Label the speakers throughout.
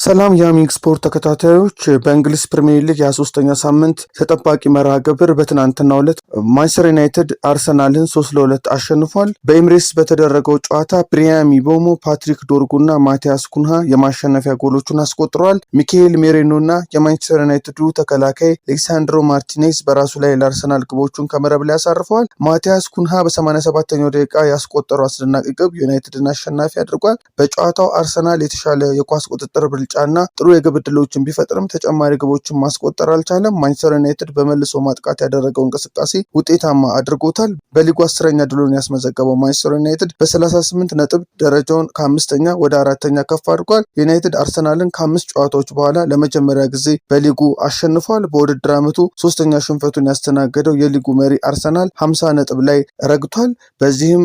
Speaker 1: ሰላም የአሚንግ ስፖርት ተከታታዮች በእንግሊዝ ፕሪሚየር ሊግ የ23ኛ ሳምንት ተጠባቂ መርሃ ግብር በትናንትናው ዕለት ማንቸስተር ዩናይትድ አርሰናልን 3-2 አሸንፏል። በኤምሬትስ በተደረገው ጨዋታ ብሪያን ምቤሞ፣ ፓትሪክ ዶርጉና ማቲያስ ኩንሃ የማሸነፊያ ጎሎቹን አስቆጥረዋል። ሚካኤል ሜሬኖና የማንቸስተር ዩናይትዱ ተከላካይ ሌሳንድሮ ማርቲኔዝ በራሱ ላይ ለአርሰናል ግቦቹን ከመረብ ላይ አሳርፈዋል። ማቲያስ ኩንሃ በ87ኛው ደቂቃ ያስቆጠረው አስደናቂ ግብ ዩናይትድን አሸናፊ አድርጓል። በጨዋታው አርሰናል የተሻለ የኳስ ቁጥጥር ብልጫና ጥሩ የግብ ዕድሎችን ቢፈጥርም ተጨማሪ ግቦችን ማስቆጠር አልቻለም። ማንቸስተር ዩናይትድ በመልሶ ማጥቃት ያደረገው እንቅስቃሴ ውጤታማ አድርጎታል። በሊጉ 10ኛ ድሉን ያስመዘገበው ማንቸስተር ዩናይትድ በ38 ነጥብ ደረጃውን ከ5ኛ ወደ 4ኛ ከፍ አድርጓል። ዩናይትድ አርሰናልን ከ5 ጨዋታዎች በኋላ ለመጀመሪያ ጊዜ በሊጉ አሸንፏል። በውድድር ዓመቱ 3ኛ ሽንፈቱን ያስተናገደው የሊጉ መሪ አርሰናል 50 ነጥብ ላይ ረግቷል። በዚህም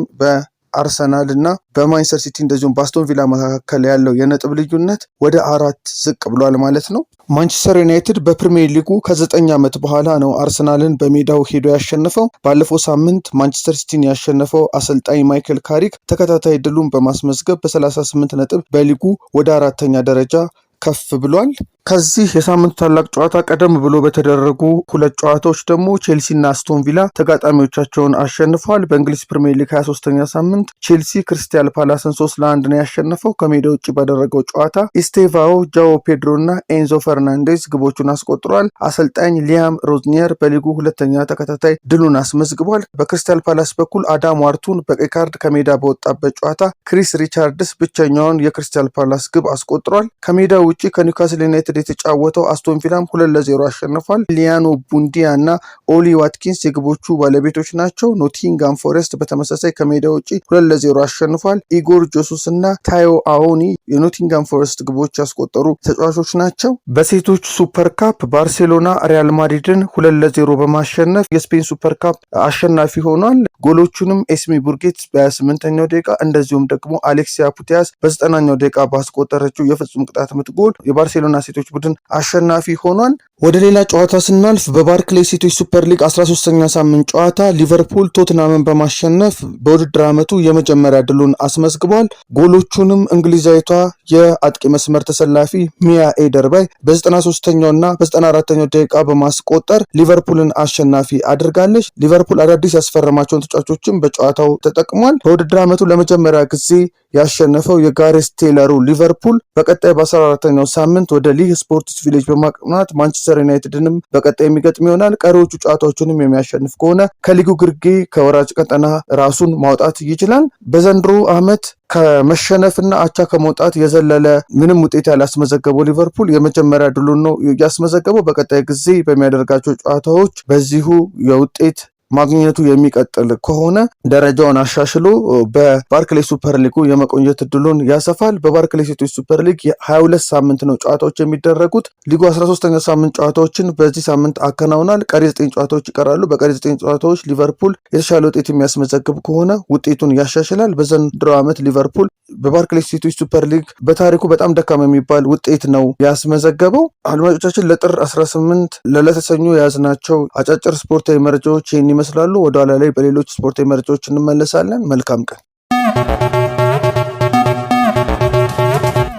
Speaker 1: አርሰናል እና በማንቸስተር ሲቲ እንደዚሁም በአስቶን ቪላ መካከል ያለው የነጥብ ልዩነት ወደ 4 ዝቅ ብሏል ማለት ነው። ማንቸስተር ዩናይትድ በፕሪሚየር ሊጉ ከ9 ዓመት በኋላ ነው አርሰናልን በሜዳው ሄዶ ያሸነፈው። ባለፈው ሳምንት ማንቸስተር ሲቲን ያሸነፈው አሰልጣኝ ማይክል ካሪክ ተከታታይ ድሉን በማስመዝገብ በ38 ነጥብ በሊጉ ወደ 4ኛ ደረጃ ከፍ ብሏል። ከዚህ የሳምንቱ ታላቅ ጨዋታ ቀደም ብሎ በተደረጉ 2 ጨዋታዎች ደግሞ ቼልሲና አስቶን ቪላ ተጋጣሚዎቻቸውን አሸንፈዋል። በእንግሊዝ ፕሪሚየር ሊግ 23ኛ ሳምንት ቼልሲ ክሪስታል ፓላስን 3-1 ነው ያሸነፈው። ከሜዳ ውጭ ባደረገው ጨዋታ ኢስቴቫኦ፣ ጃኦ ፔድሮ እና ኤንዞ ፈርናንዴዝ ግቦቹን አስቆጥሯል። አሰልጣኝ ሊያም ሮዝኒየር በሊጉ 2ኛ ተከታታይ ድሉን አስመዝግቧል። በክሪስታል ፓላስ በኩል አዳም ዋርቱን በቀይ ካርድ ከሜዳ በወጣበት ጨዋታ ክሪስ ሪቻርድስ ብቸኛውን የክሪስታል ፓላስ ግብ አስቆጥሯል። ከሜዳ ውጭ ከኒውካስል ዩናይትድ የተጫወተው አስቶን ቪላም 2-0 አሸንፏል። ሊያኖ ቡንዲያ እና ኦሊ ዋትኪንስ የግቦቹ ባለቤቶች ናቸው። ኖቲንጋም ፎሬስት በተመሳሳይ ከሜዳ ውጭ 2-0 አሸንፏል። ኢጎር ጆሱስ እና ታዮ አዎኒ የኖቲንጋም ፎሬስት ግቦች ያስቆጠሩ ተጫዋቾች ናቸው። በሴቶች ሱፐር ካፕ ባርሴሎና ሪያል ማድሪድን 2-0 በማሸነፍ የስፔን ሱፐር ካፕ አሸናፊ ሆኗል። ጎሎቹንም ኤስሚ ቡርጌት በ28ኛው ደቂቃ እንደዚሁም ደግሞ አሌክሲያ ፑቲያስ በ90ኛው ደቂቃ ባስቆጠረችው የፍጹም ቅጣት ምት ጎል የባርሴሎና ሴቶች ቡድን አሸናፊ ሆኗል። ወደ ሌላ ጨዋታ ስናልፍ በባርክሌይ ሴቶች ሱፐር ሊግ 13ኛ ሳምንት ጨዋታ ሊቨርፑል ቶትናምን በማሸነፍ በውድድር ዓመቱ የመጀመሪያ ድሉን አስመዝግቧል። ጎሎቹንም እንግሊዛዊቷ የአጥቂ መስመር ተሰላፊ ሚያ ኤደርባይ በ93ኛው እና በ94ኛው ደቂቃ በማስቆጠር ሊቨርፑልን አሸናፊ አድርጋለች። ሊቨርፑል አዳዲስ ያስፈረማቸውን ተጫዋቾችን በጨዋታው ተጠቅሟል። በውድድር ዓመቱ ለመጀመሪያ ጊዜ ያሸነፈው የጋሬስ ቴይለሩ ሊቨርፑል በቀጣይ በ14ኛው ሳምንት ወደ ሊግ ስፖርትስ ቪሌጅ በማቅናት ማንቸስተር ዩናይትድንም በቀጣይ የሚገጥም ይሆናል። ቀሪዎቹ ጨዋታዎችንም የሚያሸንፍ ከሆነ ከሊጉ ግርጌ ከወራጅ ቀጠና ራሱን ማውጣት ይችላል። በዘንድሮ ዓመት ከመሸነፍና አቻ ከመውጣት የዘለለ ምንም ውጤት ያላስመዘገበው ሊቨርፑል የመጀመሪያ ድሉን ነው ያስመዘገበው። በቀጣይ ጊዜ በሚያደርጋቸው ጨዋታዎች በዚሁ የውጤት ማግኘቱ የሚቀጥል ከሆነ ደረጃውን አሻሽሎ በባርክሌይ ሱፐር ሊጉ የመቆየት እድሉን ያሰፋል። በባርክሌይ ሴቶች ሱፐር ሊግ 22 ሳምንት ነው ጨዋታዎች የሚደረጉት። ሊጉ 13ኛ ሳምንት ጨዋታዎችን በዚህ ሳምንት አከናውናል። ቀሪ 9 ጨዋታዎች ይቀራሉ። በቀሪ 9 ጨዋታዎች ሊቨርፑል የተሻለ ውጤት የሚያስመዘግብ ከሆነ ውጤቱን ያሻሽላል። በዘንድሮ ዓመት ሊቨርፑል በባርክሌይ ሴቶች ሱፐር ሊግ በታሪኩ በጣም ደካማ የሚባል ውጤት ነው ያስመዘገበው። አድማጮቻችን ለጥር 18 ለዕለተ ሰኞ የያዝናቸው አጫጭር ስፖርታዊ መረጃዎች ይህን ይመስላሉ። ወደ ኋላ ላይ በሌሎች ስፖርታዊ መረጃዎች እንመለሳለን። መልካም ቀን።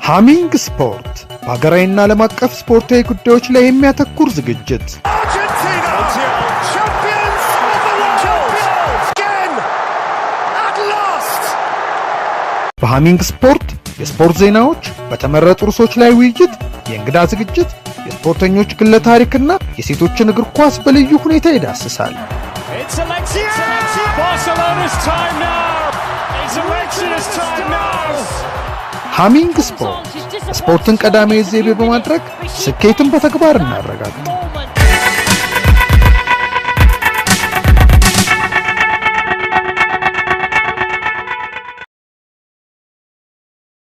Speaker 2: ሃሚንግ ስፖርት በሀገራዊና ዓለም አቀፍ ስፖርታዊ ጉዳዮች ላይ የሚያተኩር ዝግጅት በሃሚንግ ስፖርት የስፖርት ዜናዎች፣ በተመረጡ ርዕሶች ላይ ውይይት፣ የእንግዳ ዝግጅት፣ የስፖርተኞች ግለ ታሪክና የሴቶችን እግር ኳስ በልዩ ሁኔታ ይዳስሳል። ሃሚንግ ስፖርት ስፖርትን ቀዳሚ ዘይቤ በማድረግ ስኬትን በተግባር እናረጋግጥ።